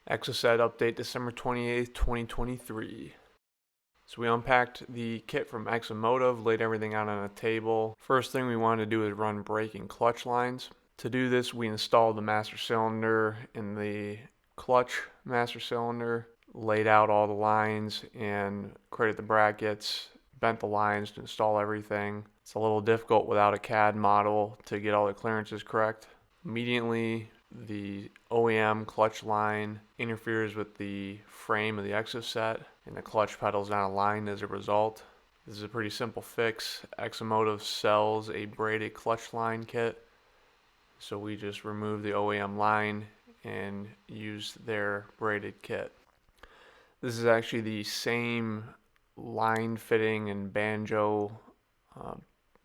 Exocet update December 28th, 2023. So we unpacked the kit from Exomotive, laid everything out on a table. First thing we wanted to do is run brake and clutch lines. To do this, we installed the master cylinder in the clutch master cylinder, laid out all the lines and created the brackets, bent the lines to install everything. It's a little difficult without a CAD model to get all the clearances correct. Immediately, the OEM clutch line interferes with the frame of the Exocet, and the clutch pedal is not aligned as a result. This is a pretty simple fix. Exomotive sells a braided clutch line kit, so we just remove the OEM line and use their braided kit. This is actually the same line fitting and banjo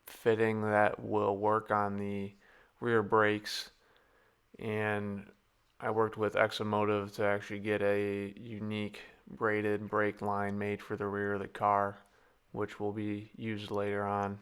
fitting that will work on the rear brakes, and I worked with Exomotive to actually get a unique braided brake line made for the rear of the car, which will be used later on.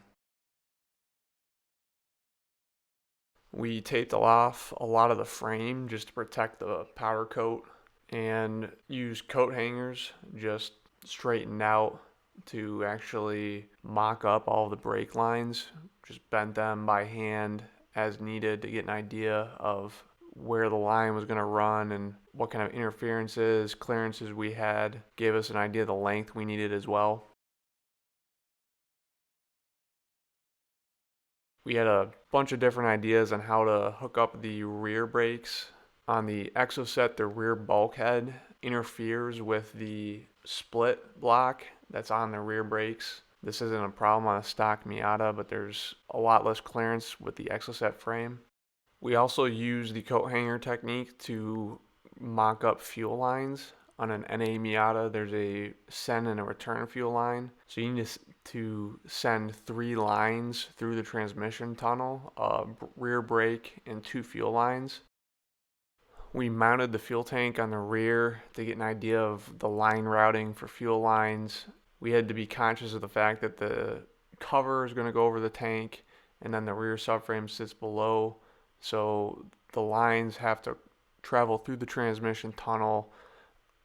We taped off a lot of the frame just to protect the powder coat and used coat hangers just straightened out to actually mock up all the brake lines. Just bent them by hand as needed to get an idea of where the line was going to run and what kind of interferences, clearances we had. Gave us an idea of the length we needed as well. We had a bunch of different ideas on how to hook up the rear brakes. On the Exocet, the rear bulkhead interferes with the split block that's on the rear brakes. This isn't a problem on a stock Miata, but there's a lot less clearance with the Exocet frame. We also use the coat hanger technique to mock up fuel lines. On an NA Miata, there's a send and a return fuel line. So you need to send 3 lines through the transmission tunnel, a rear brake, and 2 fuel lines. We mounted the fuel tank on the rear to get an idea of the line routing for fuel lines. We had to be conscious of the fact that the cover is going to go over the tank and then the rear subframe sits below. So the lines have to travel through the transmission tunnel,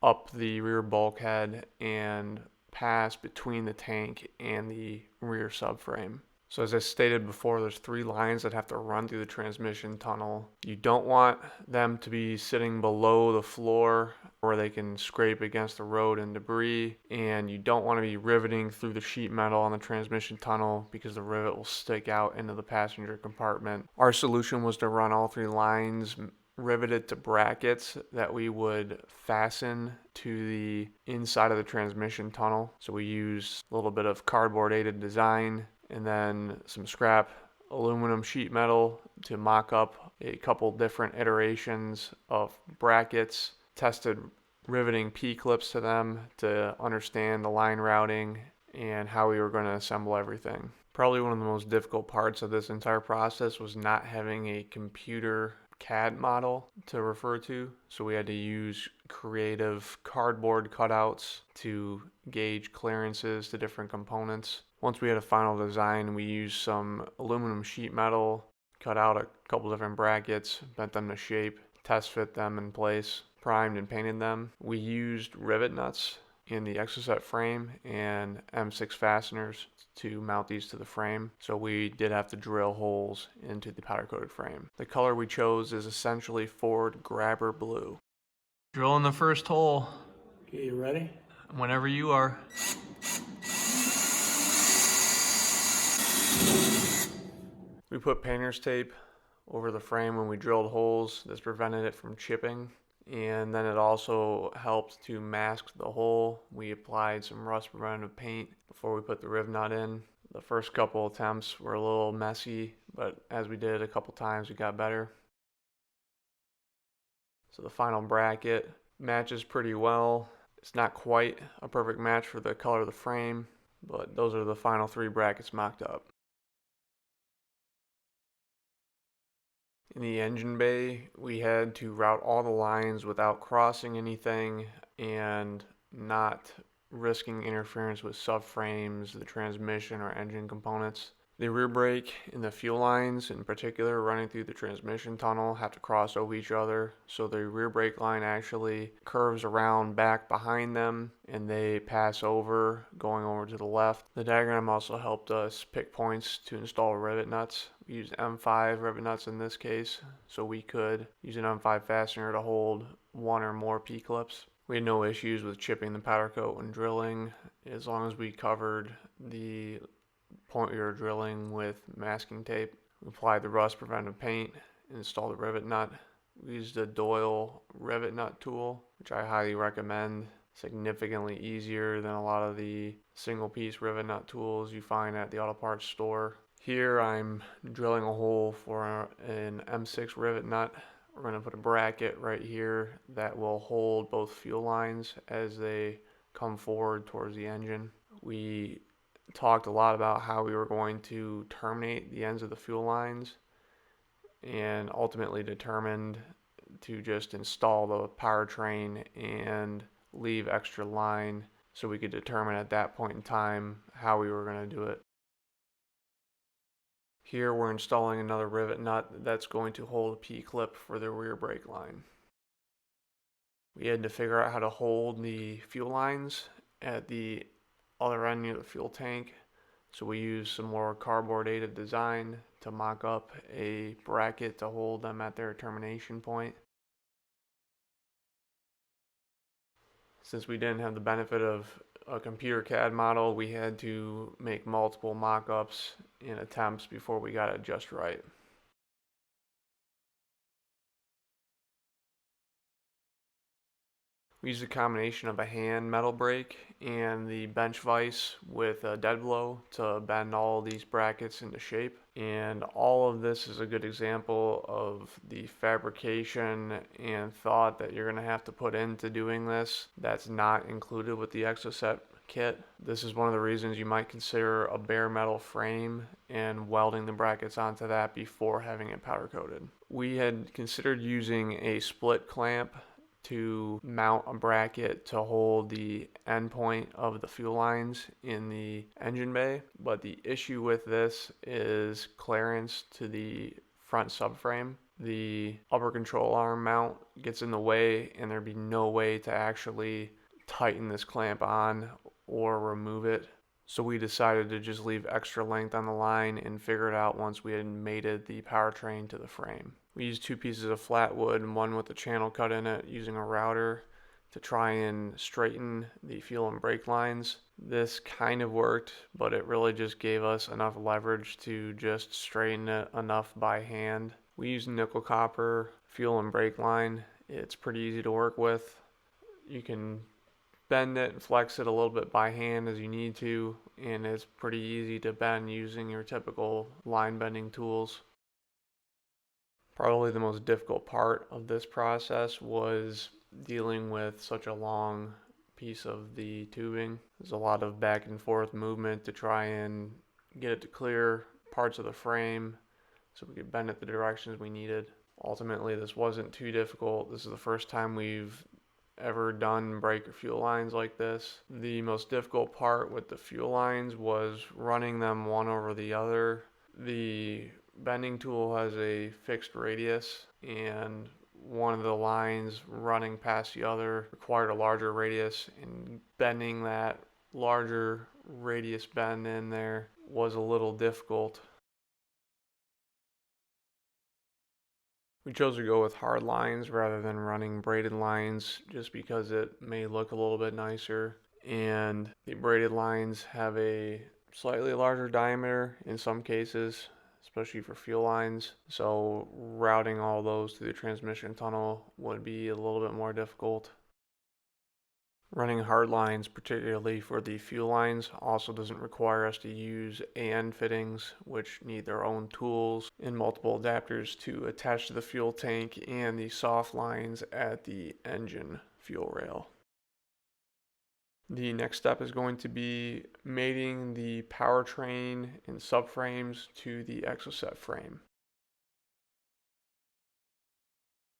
up the rear bulkhead, and pass between the tank and the rear subframe. So as I stated before, there's 3 lines that have to run through the transmission tunnel. You don't want them to be sitting below the floor where they can scrape against the road and debris, and you don't want to be riveting through the sheet metal on the transmission tunnel because the rivet will stick out into the passenger compartment. Our solution was to run all 3 lines riveted to brackets that we would fasten to the inside of the transmission tunnel. So we used a little bit of cardboard aided design and then some scrap aluminum sheet metal to mock up a couple different iterations of brackets. Tested riveting P-Clips to them to understand the line routing and how we were going to assemble everything. Probably one of the most difficult parts of this entire process was not having a computer CAD model to refer to, so we had to use creative cardboard cutouts to gauge clearances to different components. Once we had a final design, we used some aluminum sheet metal, cut out a couple different brackets, bent them to shape, test fit them in place, primed and painted them. We used Rivet Nuts in the Exocet frame and M6 fasteners to mount these to the frame, so we did have to drill holes into the powder coated frame. The color we chose is essentially Ford Grabber Blue. Drilling the first hole. Okay, you ready? Whenever you are. We put painter's tape over the frame when we drilled holes. This prevented it from chipping, and then it also helped to mask the hole. We applied some rust preventative paint before we put the riv nut in. The first couple attempts were a little messy, but as we did it a couple times, we got better. So the final bracket matches pretty well. It's not quite a perfect match for the color of the frame, but those are the final 3 brackets mocked up. In the engine bay, we had to route all the lines without crossing anything and not risking interference with subframes, the transmission, or engine components. The rear brake and the fuel lines in particular running through the transmission tunnel have to cross over each other. So the rear brake line actually curves around back behind them and they pass over going over to the left. The diagram also helped us pick points to install rivet nuts. We used M5 rivet nuts in this case, so we could use an M5 fastener to hold one or more P-clips. We had no issues with chipping the powder coat when drilling as long as we covered the point we were drilling with masking tape. We applied the rust preventive paint, installed the rivet nut. We used a Doyle rivet nut tool, which I highly recommend. Significantly easier than a lot of the single piece rivet nut tools you find at the auto parts store. Here I'm drilling a hole for an M6 rivet nut. We're going to put a bracket right here that will hold both fuel lines as they come forward towards the engine. We talked a lot about how we were going to terminate the ends of the fuel lines and ultimately determined to just install the powertrain and leave extra line so we could determine at that point in time how we were going to do it. Here we're installing another rivet nut that's going to hold a P-clip for the rear brake line. We had to figure out how to hold the fuel lines at the other end near the fuel tank. So we used some more cardboard aided design to mock up a bracket to hold them at their termination point. Since we didn't have the benefit of a computer CAD model, we had to make multiple mock-ups and attempts before we got it just right. We used a combination of a hand metal brake and the bench vise with a dead blow to bend all of these brackets into shape. And all of this is a good example of the fabrication and thought that you're going to have to put into doing this that's not included with the Exocet kit. This is one of the reasons you might consider a bare metal frame and welding the brackets onto that before having it powder coated. We had considered using a split clamp to mount a bracket to hold the end point of the fuel lines in the engine bay, but the issue with this is clearance to the front subframe. The upper control arm mount gets in the way and there'd be no way to actually tighten this clamp on or remove it. So we decided to just leave extra length on the line and figure it out once we had mated the powertrain to the frame. We used 2 pieces of flat wood and one with a channel cut in it using a router to try and straighten the fuel and brake lines. This kind of worked, but it really just gave us enough leverage to just straighten it enough by hand. We used nickel copper fuel and brake line. It's pretty easy to work with. You can bend it and flex it a little bit by hand as you need to, and it's pretty easy to bend using your typical line bending tools. Probably the most difficult part of this process was dealing with such a long piece of the tubing. There's a lot of back and forth movement to try and get it to clear parts of the frame so we could bend it the directions we needed. Ultimately, this wasn't too difficult. This is the first time we've ever done brake or fuel lines like this. The most difficult part with the fuel lines was running them one over the other. The bending tool has a fixed radius, and one of the lines running past the other required a larger radius, and bending that larger radius bend in there was a little difficult. We chose to go with hard lines rather than running braided lines just because it may look a little bit nicer, and the braided lines have a slightly larger diameter in some cases, especially for fuel lines, so routing all those through the transmission tunnel would be a little bit more difficult. Running hard lines, particularly for the fuel lines, also doesn't require us to use AN fittings, which need their own tools and multiple adapters to attach to the fuel tank and the soft lines at the engine fuel rail. The next step is going to be mating the powertrain and subframes to the Exocet frame.